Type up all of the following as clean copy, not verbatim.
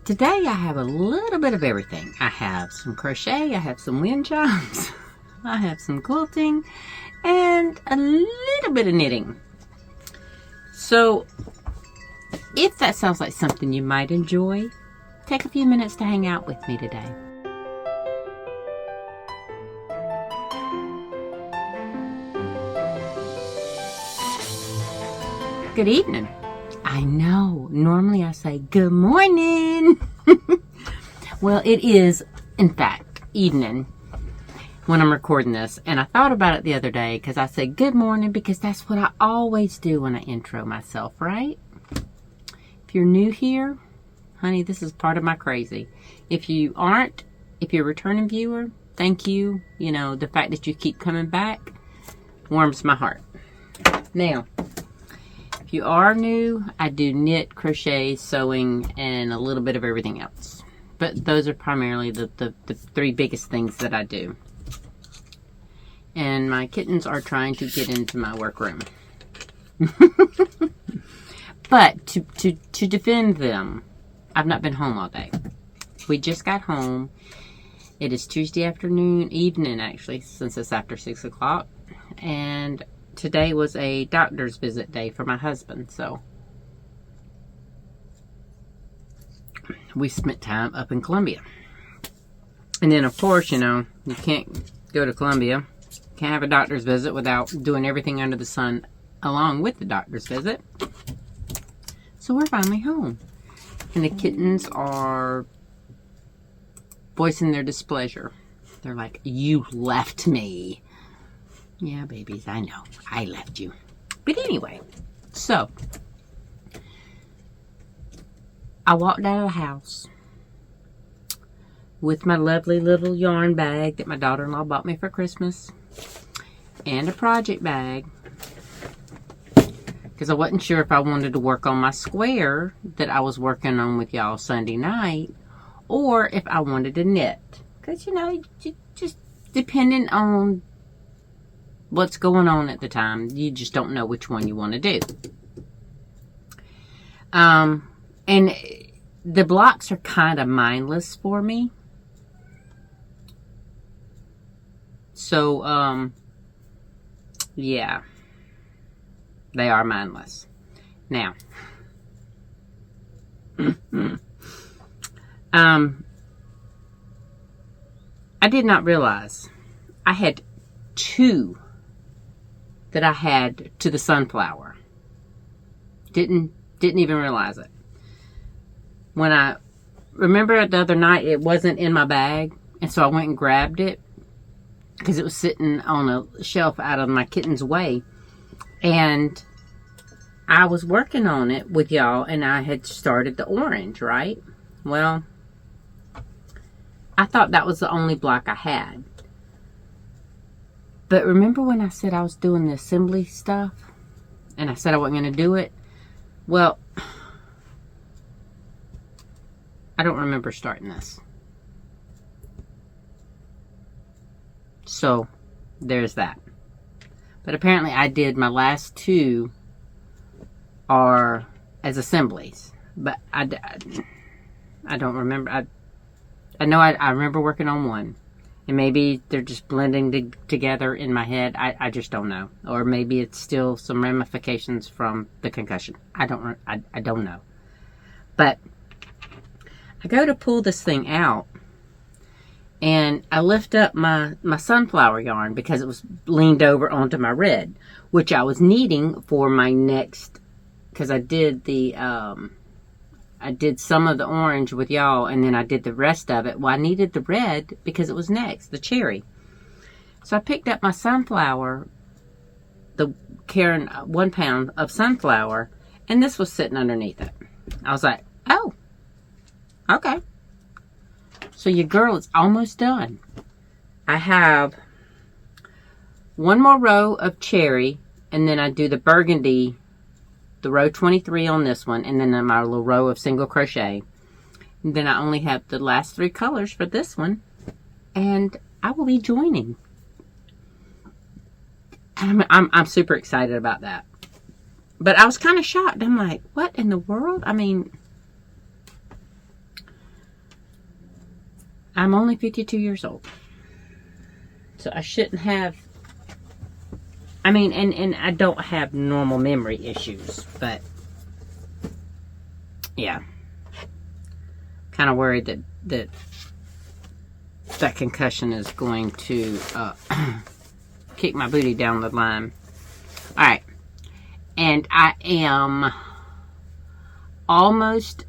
Today I have a little bit of everything. I have some crochet, I have some wind chimes, I have some quilting, and a little bit of knitting. So, if that sounds like something you might enjoy, take a few minutes to hang out with me today. Good evening. I know, normally I say good morning. Well, it is, in fact, evening when I'm recording this. And I thought about it the other day because I said good morning because that's what I always do when I intro myself, right? If you're new here, honey, this is part of my crazy. If you aren't, if you're a returning viewer, thank you. You know, the fact that you keep coming back warms my heart. Now, if you are new, I do knit, crochet, sewing, and a little bit of everything else. But those are primarily the three biggest things that I do. And my kittens are trying to get into my workroom. But to defend them, I've not been home all day. We just got home. It is Tuesday evening actually, since it's after 6 o'clock. And today was a doctor's visit day for my husband, so we spent time up in Columbia. And then, of course, you know, you can't go to Columbia, can't have a doctor's visit without doing everything under the sun along with the doctor's visit. So we're finally home. And the kittens are voicing their displeasure. They're like, you left me. Yeah, babies, I know. I left you. But anyway, so I walked out of the house with my lovely little yarn bag that my daughter-in-law bought me for Christmas and a project bag because I wasn't sure if I wanted to work on my square that I was working on with y'all Sunday night or if I wanted to knit because, you know, just depending on what's going on at the time, you just don't know which one you want to do. And the blocks are kind of mindless for me. So, yeah, they are mindless. Now, I did not realize I had two that I had to the sunflower. Didn't even realize it. When I remember the other night, it wasn't in my bag, and so I went and grabbed it because it was sitting on a shelf out of my kitten's way, and I was working on it with y'all, and I had started the orange, right? Well, I thought that was the only block I had. But remember when I said I was doing the assembly stuff? And I said I wasn't going to do it? Well, I don't remember starting this. So, there's that. But apparently I did. My last two are as assemblies. But I don't remember. I know I remember working on one. And maybe they're just blending together in my head. I just don't know. Or maybe it's still some ramifications from the concussion. I don't know. But I go to pull this thing out. And I lift up my sunflower yarn because it was leaned over onto my red. Which I was needing for my next. Because I did I did some of the orange with y'all, and then I did the rest of it. Well, I needed the red because it was next, the cherry. So I picked up my sunflower, carrying 1 pound of sunflower, and this was sitting underneath it. I was like, oh, okay. So your girl is almost done. I have one more row of cherry, and then I do the burgundy, the row 23 on this one, and then my little row of single crochet. And then I only have the last 3 colors for this one, and I will be joining. I'm super excited about that. But I was kind of shocked. I'm like, what in the world? I mean, I'm only 52 years old. So I shouldn't have, I mean, and I don't have normal memory issues, but yeah. Kind of worried that concussion is going to kick my booty down the line. Alright. And I am almost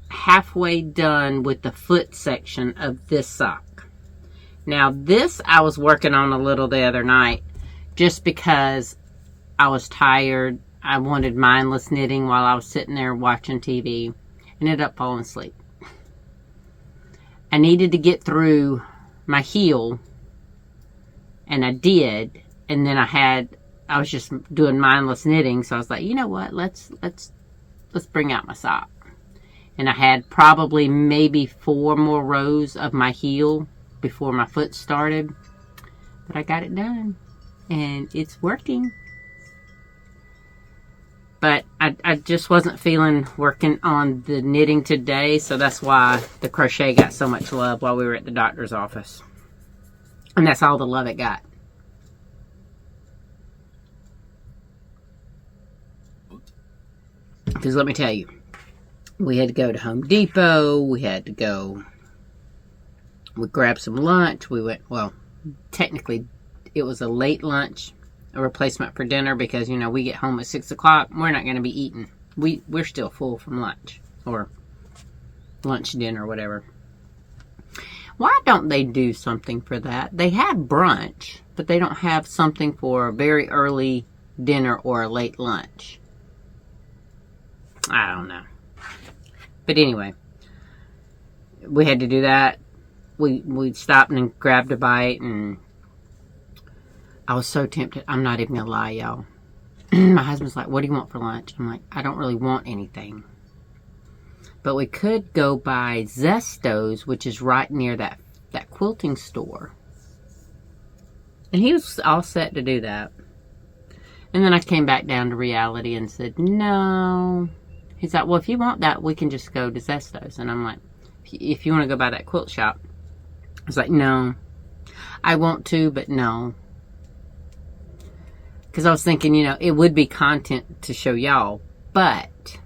halfway done with the foot section of this sock. Now this I was working on a little the other night just because I was tired. I wanted mindless knitting while I was sitting there watching TV and ended up falling asleep. I needed to get through my heel, and I did, and then I was just doing mindless knitting, so I was like, you know what, let's bring out my sock. And I had probably maybe 4 more rows of my heel before my foot started, but I got it done, and it's working. But I just wasn't feeling working on the knitting today, so that's why the crochet got so much love while we were at the doctor's office. And that's all the love it got. Because let me tell you, we had to go to Home Depot, we grabbed some lunch, we went, well, technically it was a late lunch, a replacement for dinner, because, you know, we get home at 6 o'clock. We're not going to be eating. We're still full from lunch. Or lunch, dinner, whatever. Why don't they do something for that? They have brunch, but they don't have something for a very early dinner or a late lunch. I don't know. But anyway, we had to do that. We stopped and grabbed a bite, and I was so tempted. I'm not even gonna lie, y'all. My husband's like, what do you want for lunch? I'm like, I don't really want anything. But we could go by Zesto's, which is right near that quilting store. And he was all set to do that. And then I came back down to reality and said, no. He's like, well, if you want that, we can just go to Zesto's. And I'm like, if you want to go by that quilt shop. I was like, no. I want to, but no. Because I was thinking, you know, it would be content to show y'all. But,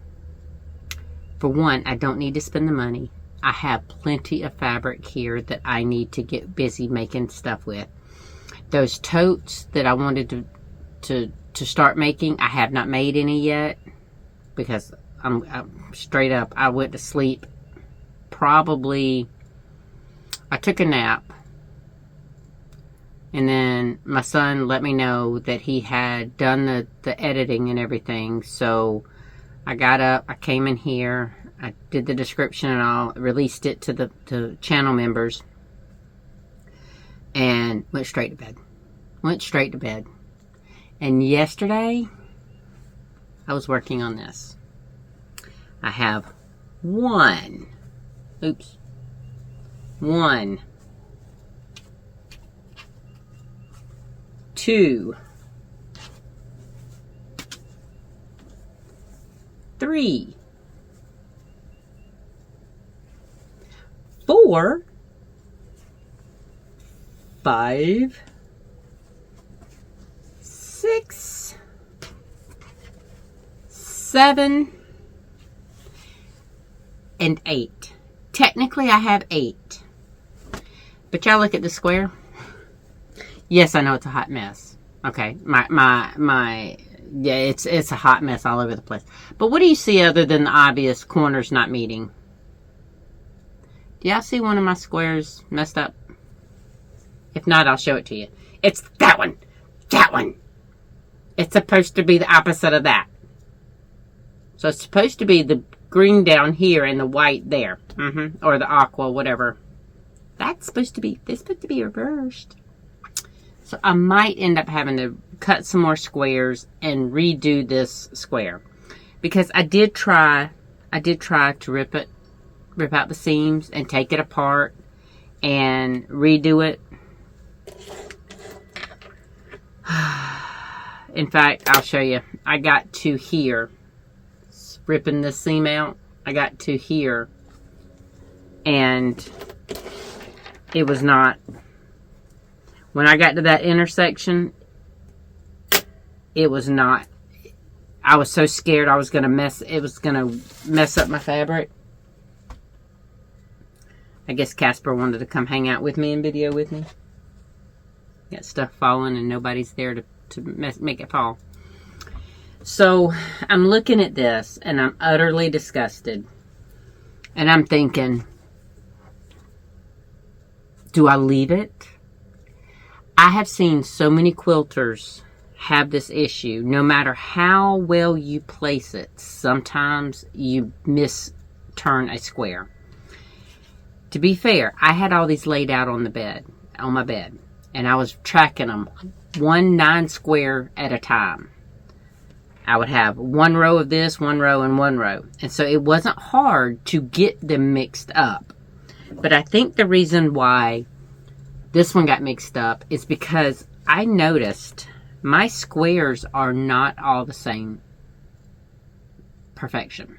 for one, I don't need to spend the money. I have plenty of fabric here that I need to get busy making stuff with. Those totes that I wanted to start making, I have not made any yet. Because I'm straight up, I went to sleep. Probably, I took a nap. And then my son let me know that he had done the editing and everything. So I got up, I came in here, I did the description and all, released it to the channel members, and went straight to bed. Went straight to bed. And yesterday, I was working on this. I have one, 2, 3, 4, 5, 6, 7, and 8. Technically, I have 8. But y'all look at the square. Yes, I know it's a hot mess. Okay, yeah, it's a hot mess all over the place. But what do you see other than the obvious corners not meeting? Do y'all see one of my squares messed up? If not, I'll show it to you. It's that one. That one. It's supposed to be the opposite of that. So it's supposed to be the green down here and the white there. Or the aqua, whatever. This is supposed to be reversed. So I might end up having to cut some more squares and redo this square. Because I did try to rip out the seams and take it apart and redo it. In fact, I'll show you. I got to here, ripping this seam out. I got to here, And it was not, when I got to that intersection, it was not, I was so scared I was going to mess up my fabric. I guess Casper wanted to come hang out with me and video with me. Got stuff falling and nobody's there to make it fall. So I'm looking at this and I'm utterly disgusted. And I'm thinking, do I leave it? I have seen so many quilters have this issue. No matter how well you place it, sometimes you turn a square. To be fair, I had all these laid out on my bed, and I was tracking them 9 square at a time. I would have 1 row of this, 1 row, and 1 row. And so it wasn't hard to get them mixed up. But I think the reason why this one got mixed up is because I noticed my squares are not all the same perfection.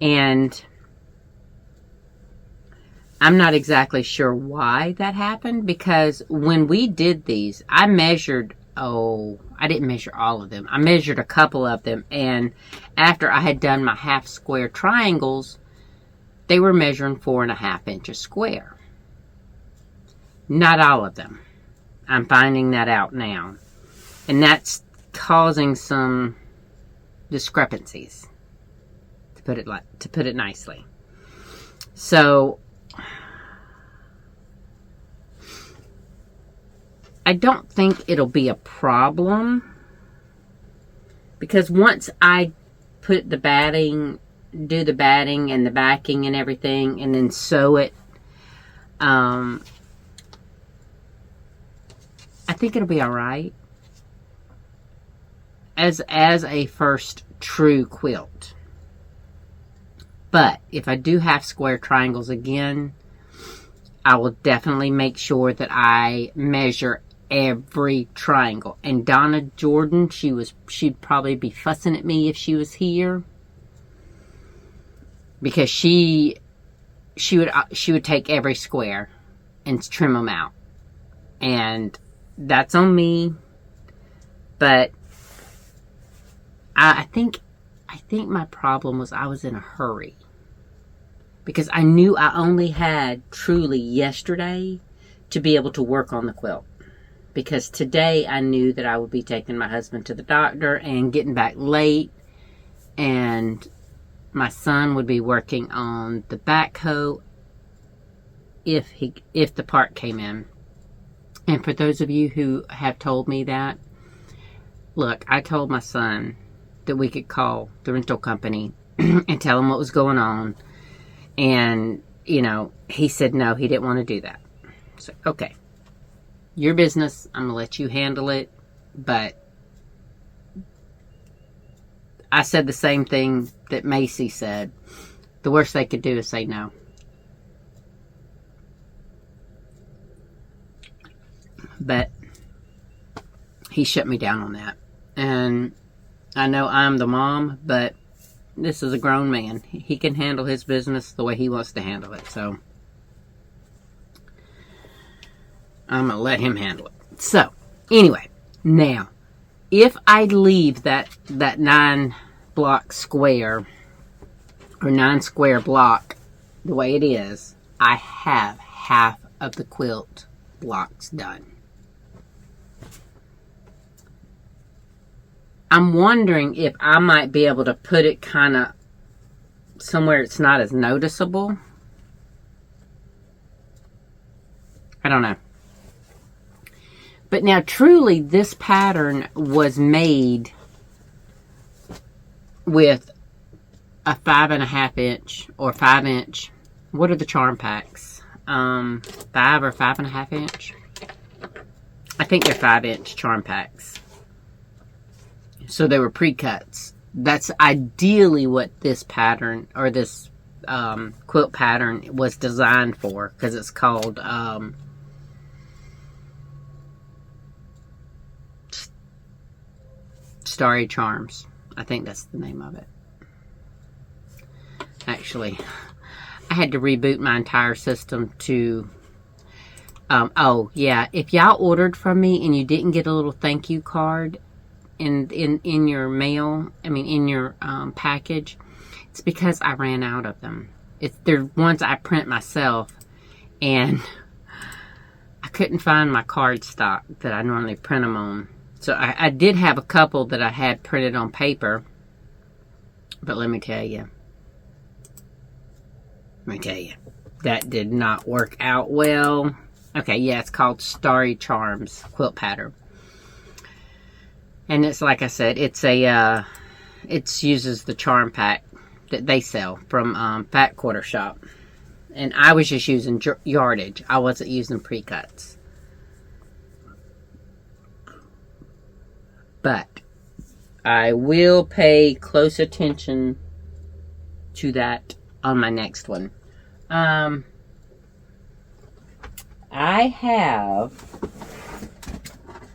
And I'm not exactly sure why that happened, because when we did these, I measured, I didn't measure all of them. I measured a couple of them, and after I had done my half square triangles, they were measuring 4.5 inches square. Not all of them. I'm finding that out now. And that's causing some discrepancies, to put it nicely. So I don't think it'll be a problem, because once I put the batting, do the batting and the backing and everything, and then sew it, I think it'll be all right as a first true quilt. But if I do half square triangles again, I will definitely make sure that I measure every triangle. And Donna Jordan, she'd probably be fussing at me if she was here, because she would take every square and trim them out, and that's on me. But I think my problem was I was in a hurry, because I knew I only had truly yesterday to be able to work on the quilt. Because today I knew that I would be taking my husband to the doctor and getting back late, and my son would be working on the backhoe if the part came in. And for those of you who have told me that, look, I told my son that we could call the rental company and tell him what was going on, and he said no, he didn't want to do that. So okay, your business, I'm going to let you handle it. But I said the same thing that Macy said. The worst they could do is say no. But he shut me down on that. And I know I'm the mom, but this is a grown man. He can handle his business the way he wants to handle it. So I'm going to let him handle it. So, anyway, now, if I leave that 9 block square, or 9 square block the way it is, I have half of the quilt blocks done. I'm wondering if I might be able to put it kind of somewhere it's not as noticeable. I don't know. But now, truly, this pattern was made with a 5.5 inch or 5 inch. What are the charm packs? 5 or 5.5 inch? I think they're 5 inch charm packs. So they were pre-cuts. That's ideally what this pattern, or this quilt pattern, was designed for, because it's called Starry Charms. I think that's the name of it. Actually, I had to reboot my entire system to, oh yeah, if y'all ordered from me and you didn't get a little thank you card in your mail, I mean in your package, it's because I ran out of them. They're ones I print myself, and I couldn't find my card stock that I normally print them on. So I did have a couple that I had printed on paper, but let me tell you, that did not work out well. Okay, yeah, it's called Starry Charms quilt pattern. And it's, like I said, it uses the charm pack that they sell from Fat Quarter Shop. And I was just using yardage. I wasn't using pre-cuts. But I will pay close attention to that on my next one. I have,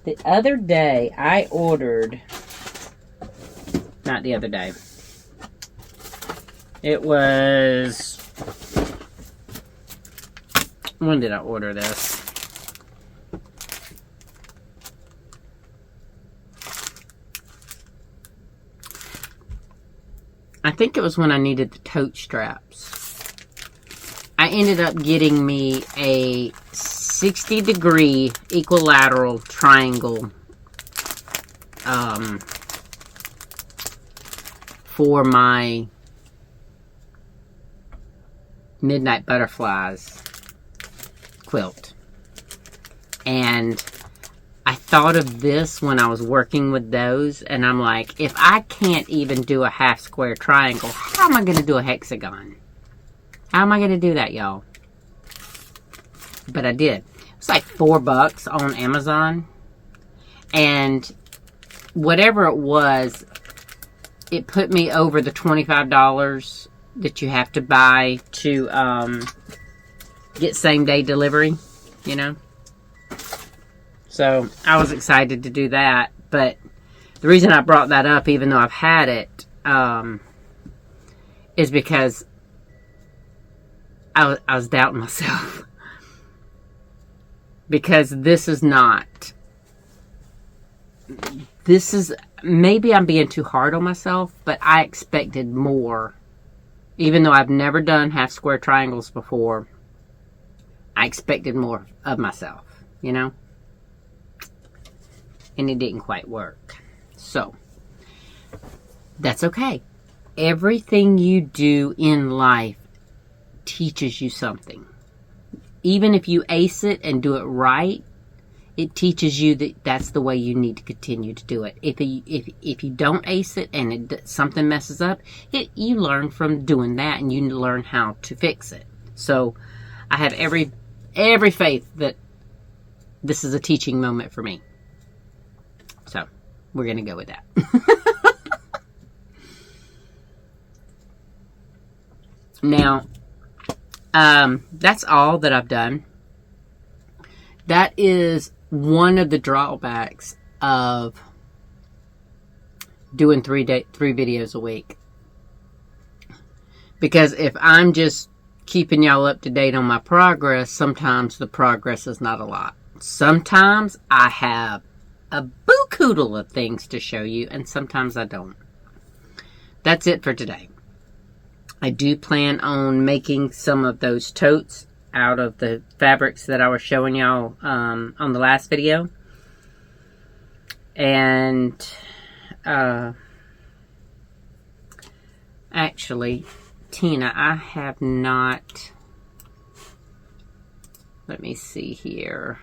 the other day, I ordered, not the other day, it was, when did I order this? I think it was when I needed the tote straps. I ended up getting me a 60-degree equilateral triangle for my Midnight Butterflies quilt. And I thought of this when I was working with those, and I'm like, if I can't even do a half square triangle, how am I going to do a hexagon? How am I going to do that, y'all? But I did. It's like $4 on Amazon. And whatever it was, it put me over the $25 that you have to buy to get same-day delivery, you know? So I was excited to do that. But the reason I brought that up, even though I've had it, is because I was doubting myself. Because this is, maybe I'm being too hard on myself, but I expected more. Even though I've never done half square triangles before, I expected more of myself, you know? And it didn't quite work. So, that's okay. Everything you do in life teaches you something. Even if you ace it and do it right, it teaches you that that's the way you need to continue to do it. If you don't ace it and something messes up, you learn from doing that, and you learn how to fix it. So I have every faith that this is a teaching moment for me. So we're going to go with that. Now, that's all that I've done. That is one of the drawbacks of doing three videos a week. Because if I'm just keeping y'all up to date on my progress, sometimes the progress is not a lot. Sometimes I have a boo-koodle of things to show you, and sometimes I don't. That's it for today. I do plan on making some of those totes out of the fabrics that I was showing y'all on the last video. And actually, Tina, I have not, let me see here.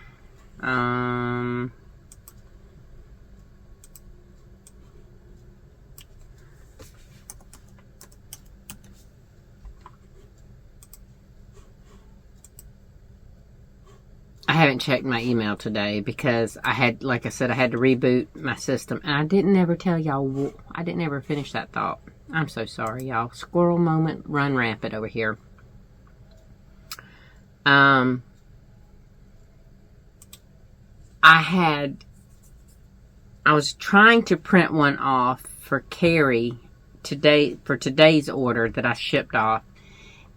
I haven't checked my email today because I had, like I said, I had to reboot my system. And I didn't ever tell y'all, I didn't ever finish that thought. I'm so sorry, y'all. Squirrel moment run rampant over here. I was trying to print one off for Carrie today, for today's order that I shipped off.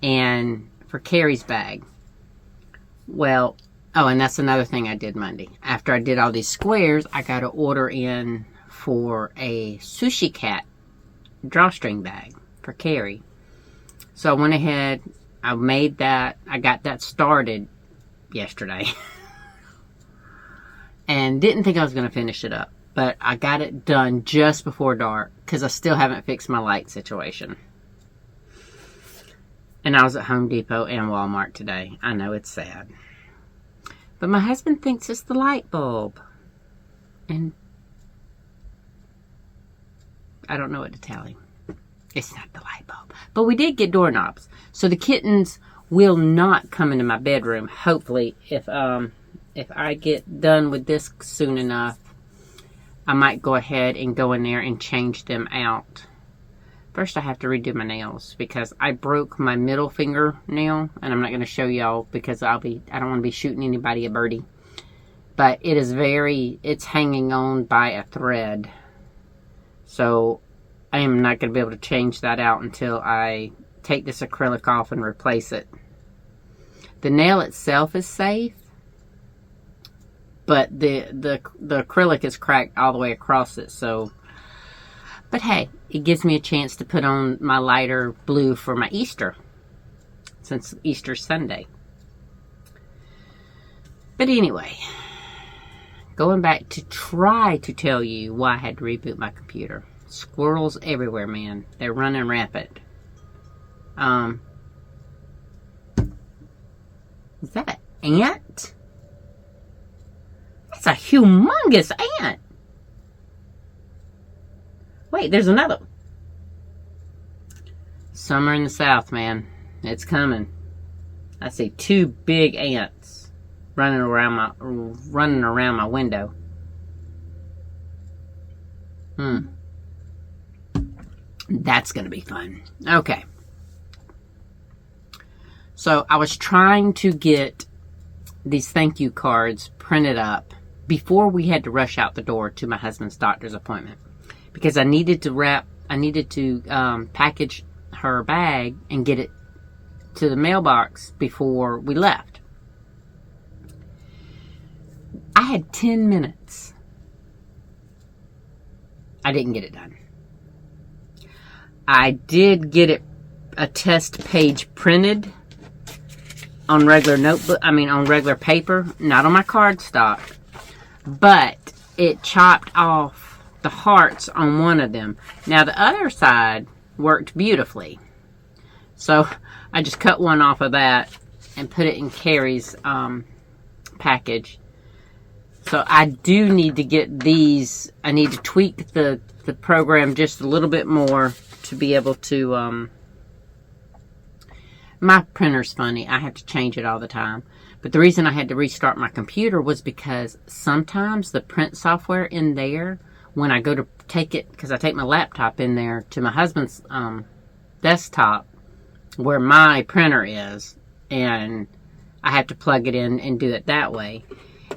and for Carrie's bag. Well, oh, and that's another thing I did Monday. After I did all these squares, I got an order in for a sushi cat drawstring bag for Carrie. So I went ahead, I made that, I got that started yesterday. And didn't think I was going to finish it up. But I got it done just before dark because I still haven't fixed my light situation. And I was at Home Depot and Walmart today. I know it's sad. But my husband thinks it's the light bulb. And I don't know what to tell him. It's not the light bulb. But we did get doorknobs. So the kittens will not come into my bedroom. Hopefully, if I get done with this soon enough, I might go ahead and go in there and change them out. First, I have to redo my nails because I broke my middle finger nail, and I'm not going to show y'all because I don't want to be shooting anybody a birdie. But it is it's hanging on by a thread. So I am not going to be able to change that out until I take this acrylic off and replace it. The nail itself is safe, but the acrylic is cracked all the way across it. So, but hey, it gives me a chance to put on my lighter blue for my Easter, since Easter's Sunday. But anyway, going back to try to tell you why I had to reboot my computer. Squirrels everywhere, man. They're running rampant. Is that an ant? That's a humongous ant. Wait, there's another one. Summer in the South, man. It's coming. I see 2 big ants running around my window. That's going to be fun. Okay. So I was trying to get these thank you cards printed up before we had to rush out the door to my husband's doctor's appointment. Because I needed to package her bag and get it to the mailbox before we left. I had 10 minutes. I didn't get it done. I did get a test page printed on regular on regular paper, not on my cardstock, but it chopped off the hearts on one of them. Now the other side worked beautifully. So I just cut one off of that and put it in Carrie's package. So I do need to get these. I need to tweak the program just a little bit more to be able to, my printer's funny. I have to change it all the time. But the reason I had to restart my computer was because sometimes the print software in there, when I go to take it, because I take my laptop in there to my husband's desktop where my printer is, and I have to plug it in and do it that way.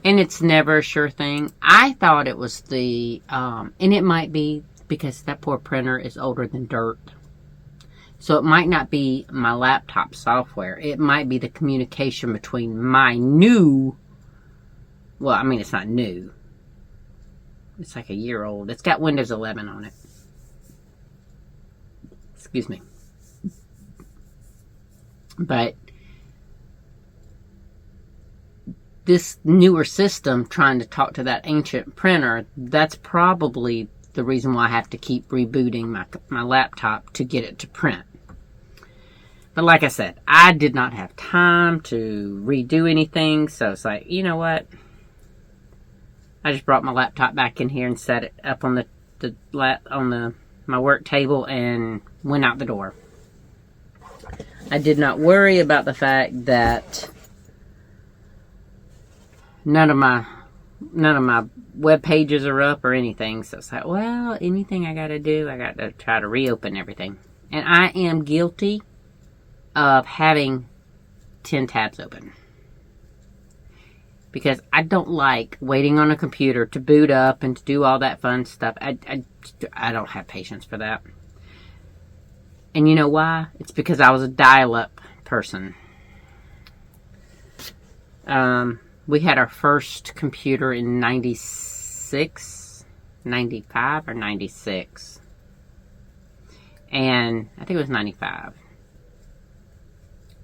And it's never a sure thing. I thought it was and it might be because that poor printer is older than dirt. So it might not be my laptop software. It might be the communication between my new, well, I mean, it's not new. It's like a year old. It's got Windows 11 on it. Excuse me. But this newer system trying to talk to that ancient printer, that's probably the reason why I have to keep rebooting my laptop to get it to print. But like I said, I did not have time to redo anything, so it's like, you know what? I just brought my laptop back in here and set it up on my work table and went out the door. I did not worry about the fact that none of my web pages are up or anything. So it's like, well, anything I got to do, I got to try to reopen everything. And I am guilty of having 10 tabs open. Because I don't like waiting on a computer to boot up and to do all that fun stuff. I don't have patience for that. And you know why? It's because I was a dial-up person. We had our first computer in 96, 95 or 96. And I think it was 95.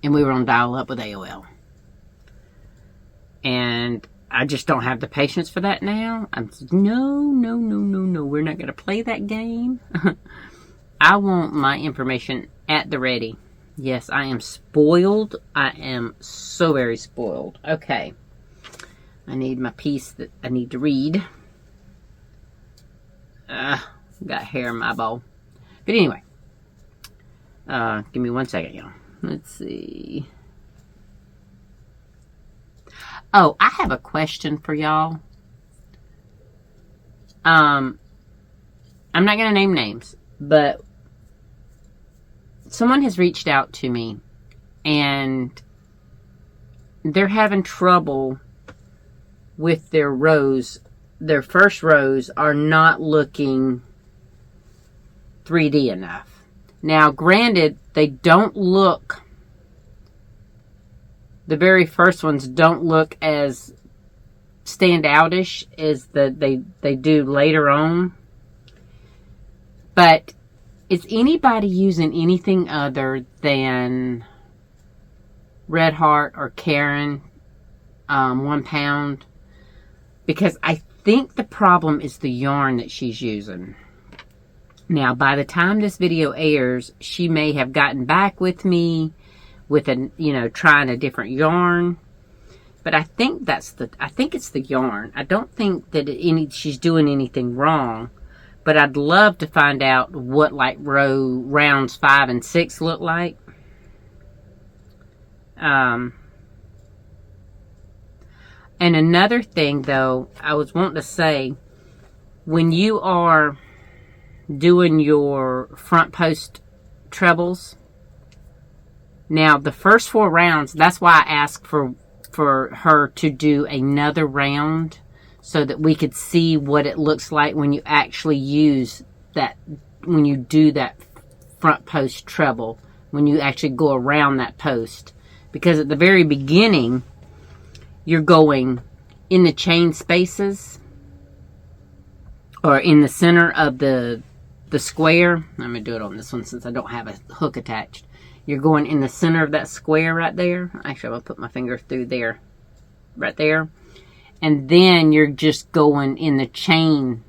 And we were on dial-up with AOL. And I just don't have the patience for that now. I'm no, we're not going to play that game. I want my information at the ready. Yes, I am spoiled. I am so very spoiled. Okay. I need my piece that I need to read. Got hair in my bowl. But anyway. Give me 1 second, y'all. Let's see. Oh, I have a question for y'all. I'm not going to name names, but someone has reached out to me and they're having trouble with their rows. Their first rows are not looking 3D enough. Now, granted, they don't look, the very first ones don't look as standoutish as they do later on. But is anybody using anything other than Red Heart or Karen 1 pound? Because I think the problem is the yarn that she's using. Now, by the time this video airs, she may have gotten back with me with trying a different yarn. But I think it's the yarn. I don't think that she's doing anything wrong. But I'd love to find out what like rounds 5 and 6 look like. And another thing though, I was wanting to say, when you are doing your front post trebles, now the first 4 rounds, that's why I asked for her to do another round so that we could see what it looks like when you actually use that, when you do that front post treble, when you actually go around that post. Because at the very beginning, you're going in the chain spaces or in the center of the square. I'm going to do it on this one since I don't have a hook attached. You're going in the center of that square right there. Actually, I'm going to put my finger through there. Right there. And then you're just going in the chain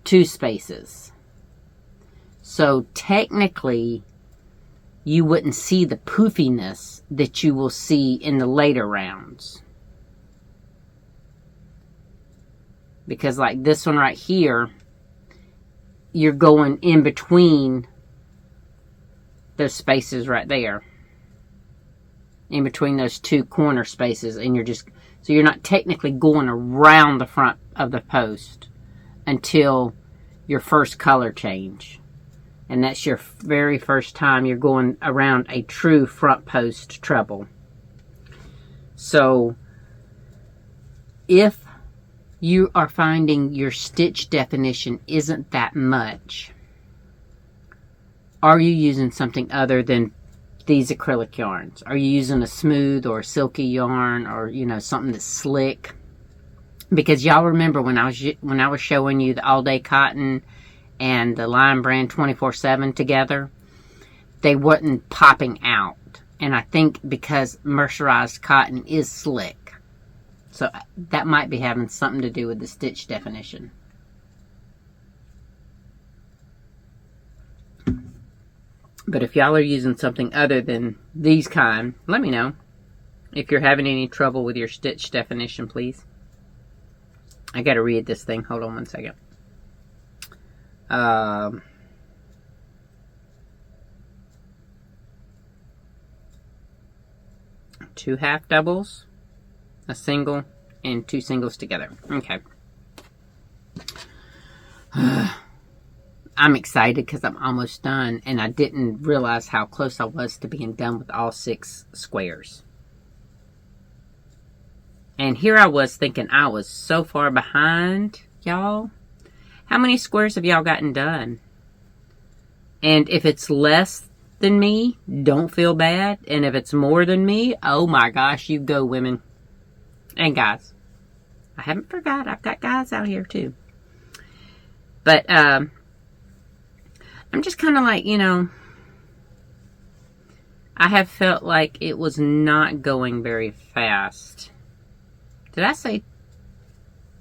2 spaces. So technically, you wouldn't see the poofiness that you will see in the later rounds. Because like this one right here, you're going in between those spaces right there. In between those 2 corner spaces. And you're just, so you're not technically going around the front of the post until your first color change. And that's your very first time you're going around a true front post treble. So, if you are finding your stitch definition isn't that much, are you using something other than these acrylic yarns? Are you using a smooth or a silky yarn, or something that's slick? Because y'all remember when I was showing you the all day cotton and the Lion Brand 24/7 together, they weren't popping out. And I think because mercerized cotton is slick. So that might be having something to do with the stitch definition. But if y'all are using something other than these kind, let me know. If you're having any trouble with your stitch definition, please. I gotta read this thing. Hold on 1 second. 2 half doubles, a single, and 2 singles together. Okay. I'm excited because I'm almost done, and I didn't realize how close I was to being done with all 6 squares. And here I was thinking I was so far behind, y'all. How many squares have y'all gotten done? And if it's less than me, don't feel bad. And if it's more than me, oh my gosh, you go, women and guys. I haven't forgot, I've got guys out here too. But I'm just kind of like, you know, I have felt like it was not going very fast. Did I say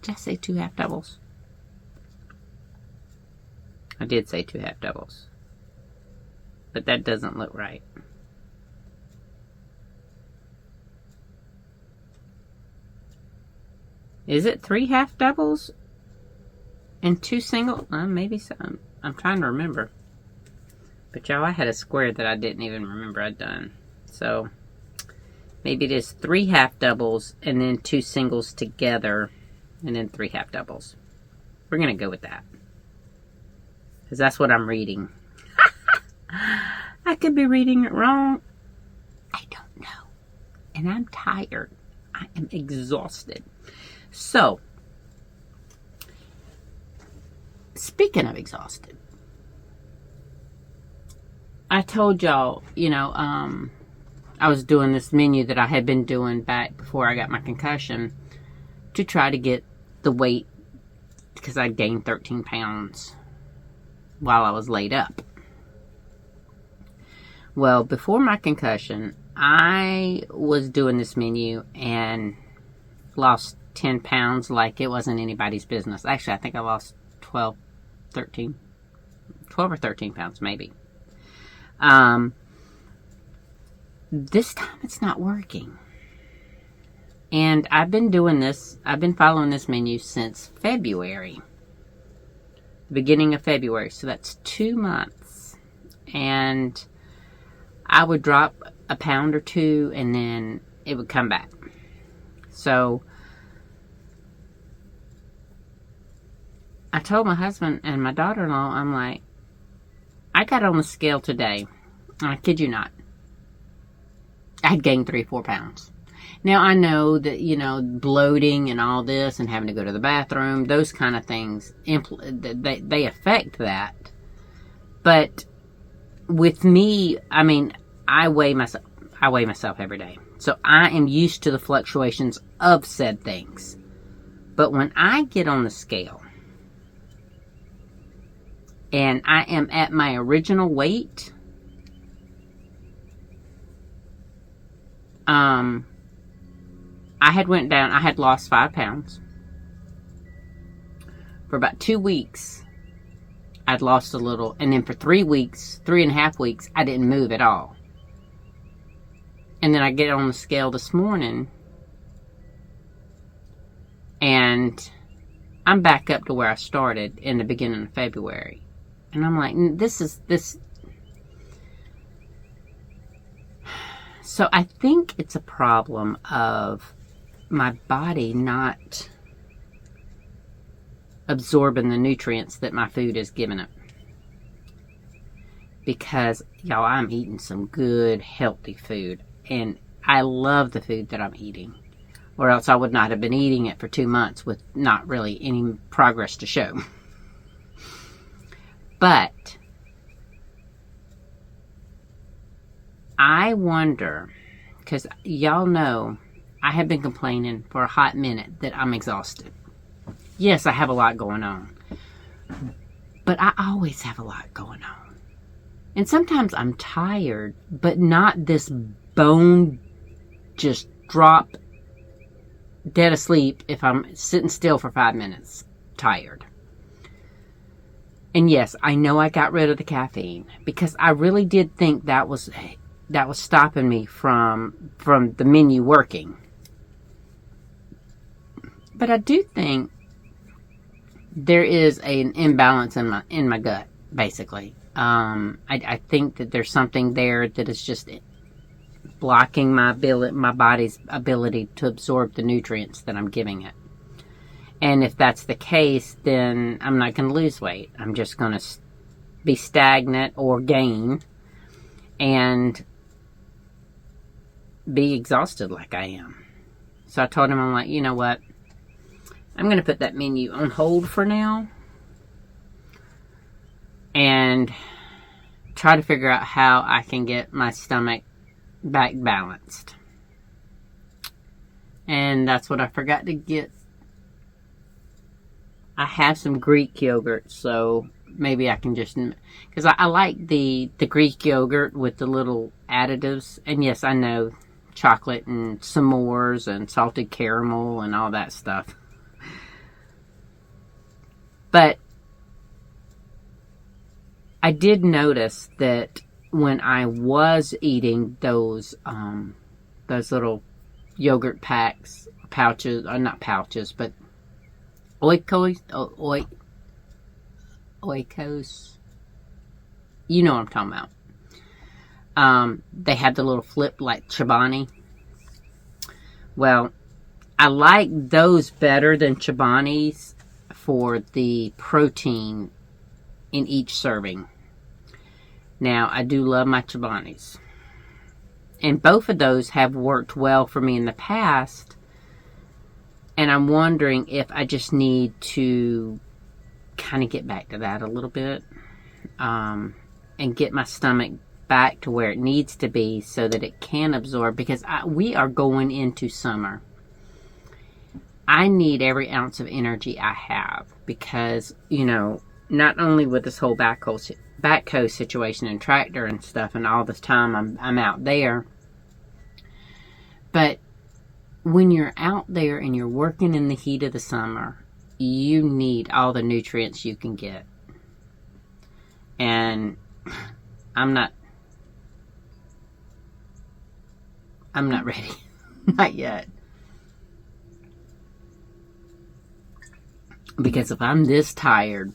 2 half doubles? I did say 2 half doubles. But that doesn't look right. Is it 3 half doubles and 2 single? Maybe some. I'm trying to remember. But y'all, I had a square that I didn't even remember I'd done. So maybe it is 3 half doubles and then 2 singles together and then 3 half doubles. We're going to go with that. Because that's what I'm reading. I could be reading it wrong. I don't know. And I'm tired. I am exhausted. So, speaking of exhausted, I told y'all, you know, I was doing this menu that I had been doing back before I got my concussion to try to get the weight, because I gained 13 pounds while I was laid up. Well, before my concussion, I was doing this menu and lost 10 pounds like it wasn't anybody's business. Actually, I think I lost 12 or 13 pounds maybe. This time it's not working. And I've been doing this, I've been following this menu since February. Beginning of February. So that's 2 months. And I would drop a pound or 2 and then it would come back. So I told my husband and my daughter-in-law, I'm like, I got on the scale today. I kid you not. I had gained 3-4 pounds. Now I know that, you know, bloating and all this and having to go to the bathroom, those kind of things, they affect that. But with me, I mean, I weigh myself every day. So I am used to the fluctuations of said things. But when I get on the scale and I am at my original weight, I had went down, I had lost 5 pounds. For about 2 weeks, I'd lost a little. And then for 3.5 weeks, I didn't move at all. And then I get on the scale this morning, and I'm back up to where I started in the beginning of February. And I'm like, this. So I think it's a problem of my body not absorbing the nutrients that my food is giving it. Because, y'all, I'm eating some good, healthy food. And I love the food that I'm eating. Or else I would not have been eating it for 2 months with not really any progress to show. But I wonder, because y'all know I have been complaining for a hot minute that I'm exhausted. Yes, I have a lot going on. But I always have a lot going on. And sometimes I'm tired, but not this bone just drop dead asleep if I'm sitting still for 5 minutes tired. And yes, I know I got rid of the caffeine because I really did think that was stopping me from the menu working. But I do think there is an imbalance in my gut, basically. I think that there's something there that is just blocking my body's ability to absorb the nutrients that I'm giving it. And if that's the case, then I'm not going to lose weight. I'm just going to be stagnant or gain and be exhausted like I am. So I told him, I'm like, you know what? I'm going to put that menu on hold for now. And try to figure out how I can get my stomach back balanced. And that's what I forgot to get. I have some Greek yogurt, so maybe I can just, because I like the Greek yogurt with the little additives. And yes, I know chocolate and s'mores and salted caramel and all that stuff. But I did notice that when I was eating those little yogurt packs, pouches, or not pouches, but oikos, you know what I'm talking about. They have the little flip like Chobani. Well, I like those better than Chobani's for the protein in each serving. Now, I do love my Chobani's. And both of those have worked well for me in the past. And I'm wondering if I just need to kind of get back to that a little bit. And get my stomach back to where it needs to be so that it can absorb. Because we are going into summer. I need every ounce of energy I have. Because, you know, not only with this whole backhoe situation and tractor and stuff, and all this time I'm out there, but when you're out there and you're working in the heat of the summer, you need all the nutrients you can get. And I'm not ready. Not yet. Because if I'm this tired,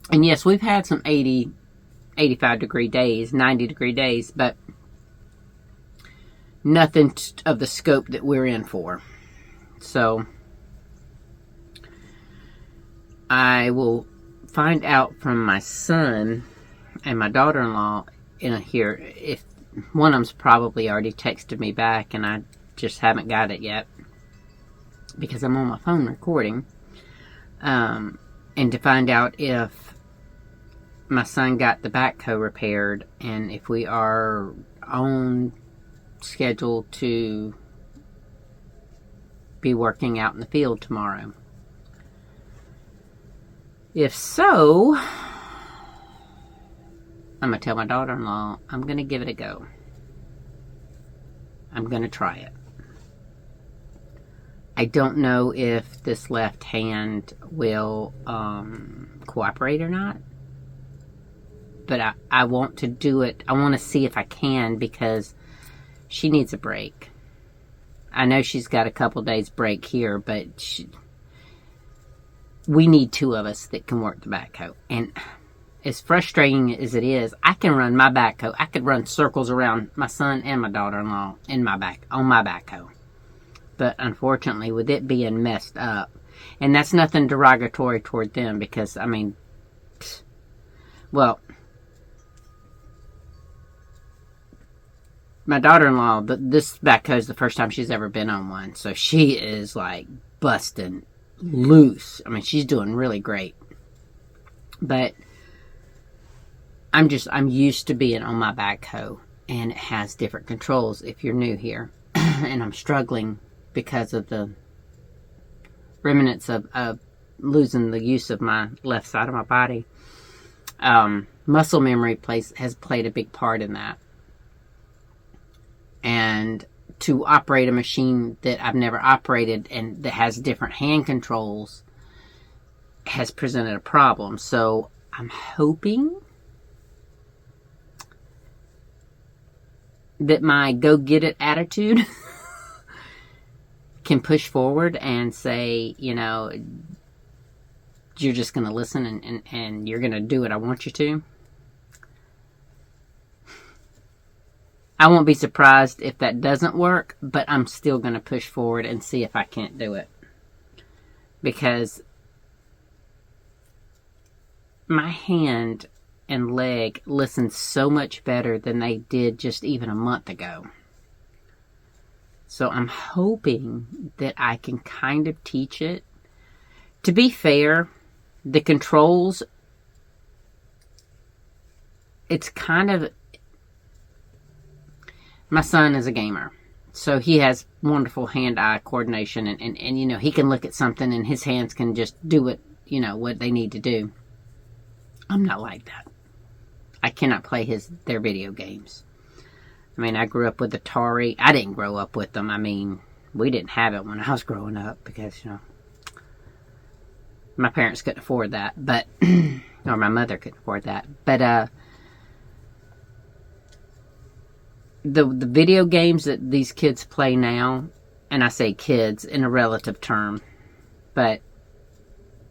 and yes, we've had some 80, 85 degree days, 90 degree days, but nothing of the scope that we're in for. So I will find out from my son and my daughter-in-law here if one of them's probably already texted me back and I just haven't got it yet because I'm on my phone recording. And to find out if my son got the backhoe repaired and if we are on schedule to be working out in the field tomorrow. If so, I'm going to tell my daughter-in-law I'm going to give it a go. I'm going to try it. I don't know if this left hand will cooperate or not. But I want to do it. I want to see if I can because she needs a break. I know she's got a couple days break here, but we need two of us that can work the backhoe. And as frustrating as it is, I can run my backhoe. I could run circles around my son and my daughter-in-law on my backhoe. But unfortunately, with it being messed up, and that's nothing derogatory toward them because, I mean, well, my daughter-in-law, this backhoe is the first time she's ever been on one. So she is like busting loose. I mean, she's doing really great. But I'm used to being on my backhoe. And it has different controls if you're new here. And I'm struggling because of the remnants of losing the use of my left side of my body. Muscle memory has played a big part in that. And to operate a machine that I've never operated and that has different hand controls has presented a problem. So I'm hoping that my go-get-it attitude can push forward and say, you know, you're just going to listen and you're going to do what I want you to. I won't be surprised if that doesn't work, but I'm still going to push forward and see if I can't do it. Because my hand and leg listen so much better than they did just even a month ago. So I'm hoping that I can kind of teach it. To be fair, the controls it's kind of, my son is a gamer. So he has wonderful hand-eye coordination, and you know, he can look at something and his hands can just do what, you know, what they need to do. I'm not like that. I cannot play their video games. I mean, I grew up with Atari. I didn't grow up with them. I mean, we didn't have it when I was growing up because, you know, my parents couldn't afford that, but, or my mother couldn't afford that. But, the video games that these kids play now, and I say kids in a relative term, but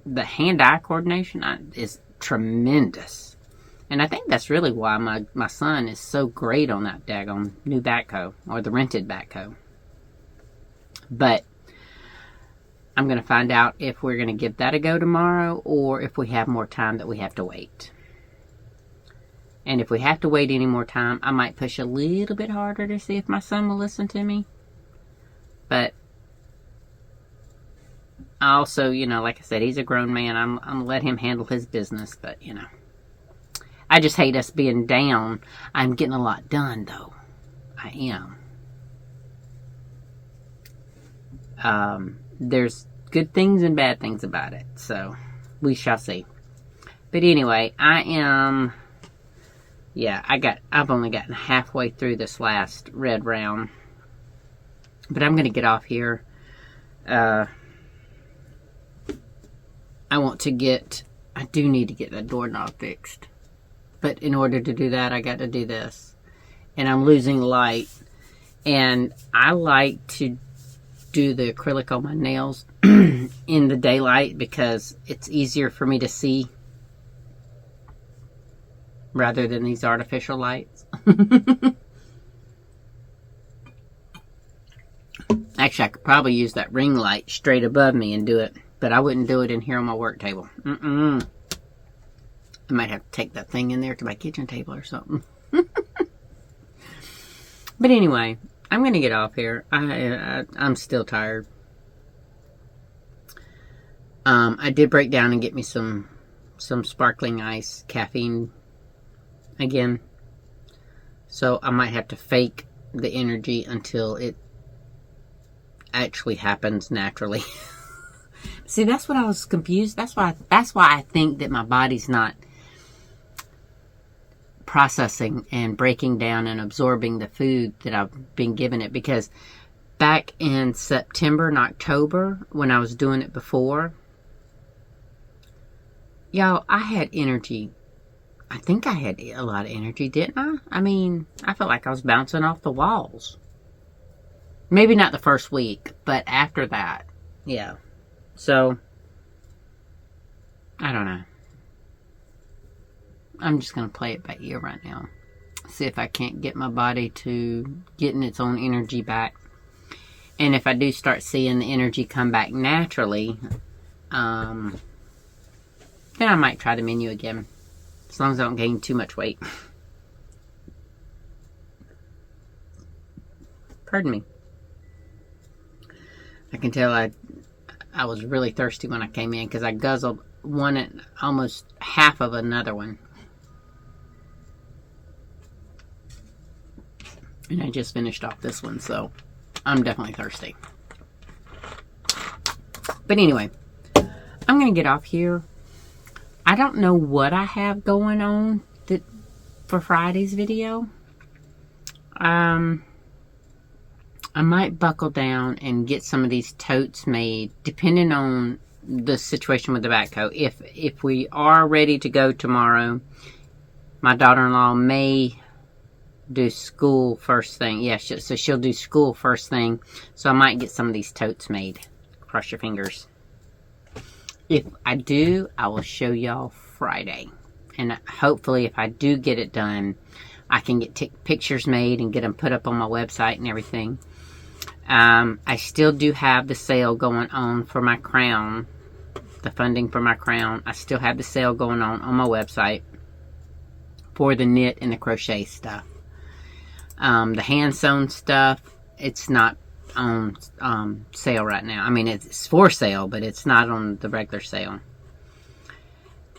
the hand-eye coordination is tremendous. And I think that's really why my son is so great on that daggone new backhoe, or the rented backhoe. But I'm going to find out if we're going to give that a go tomorrow, or if we have more time that we have to wait. And if we have to wait any more time, I might push a little bit harder to see if my son will listen to me. But I also, you know, like I said, he's a grown man. I'm going to let him handle his business. But, you know, I just hate us being down. I'm getting a lot done, though. I am. There's good things and bad things about it. So, we shall see. But anyway, I am... Yeah, I've only gotten halfway through this last red round. But I'm going to get off here. I do need to get that doorknob fixed. But in order to do that, I got to do this. And I'm losing light. And I like to do the acrylic on my nails in the daylight because it's easier for me to see rather than these artificial lights. Actually, I could probably use that ring light straight above me and do it, but I wouldn't do it in here on my work table. I might have to take that thing in there to my kitchen table or something. But anyway, I'm going to get off here. I'm still tired. I did break down and get me some sparkling ice caffeine again. So I might have to fake the energy until it actually happens naturally. See, that's what I was confused. That's why I think that my body's not processing and breaking down and absorbing the food that I've been giving it, because back in September and October when I was doing it before, y'all, I had energy. I think I had a lot of energy, didn't I? I mean, I felt like I was bouncing off the walls. Maybe not the first week, but after that, yeah. So, I don't know. I'm just going to play it by ear right now. See if I can't get my body to getting its own energy back. And if I do start seeing the energy come back naturally, then I might try the menu again. As long as I don't gain too much weight. Pardon me. I can tell I was really thirsty when I came in because I guzzled one and almost half of another one. And I just finished off this one, so I'm definitely thirsty. But anyway, I'm going to get off here. I don't know what I have going on for Friday's video. I might buckle down and get some of these totes made, depending on the situation with the backhoe. If we are ready to go tomorrow, my daughter-in-law may do school first thing. Yeah, so she'll do school first thing. So I might get some of these totes made. Cross your fingers. If I do, I will show y'all Friday. And hopefully, if I do get it done, I can get pictures made and get them put up on my website and everything. I still do have the sale going on for my crown. The funding for my crown. I still have the sale going on my website for the knit and the crochet stuff. The hand sewn stuff, it's not on sale right now. I mean, it's for sale, but it's not on the regular sale.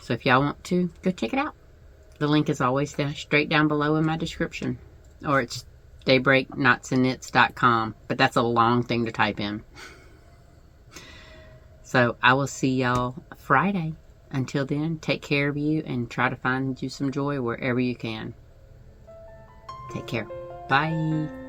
So if y'all want to, go check it out. the link is always straight down below in my description. Or it's daybreakknotsandknits.com. But that's a long thing to type in. So I will see y'all Friday. Until then, take care of you and try to find you some joy wherever you can. Take care. Bye.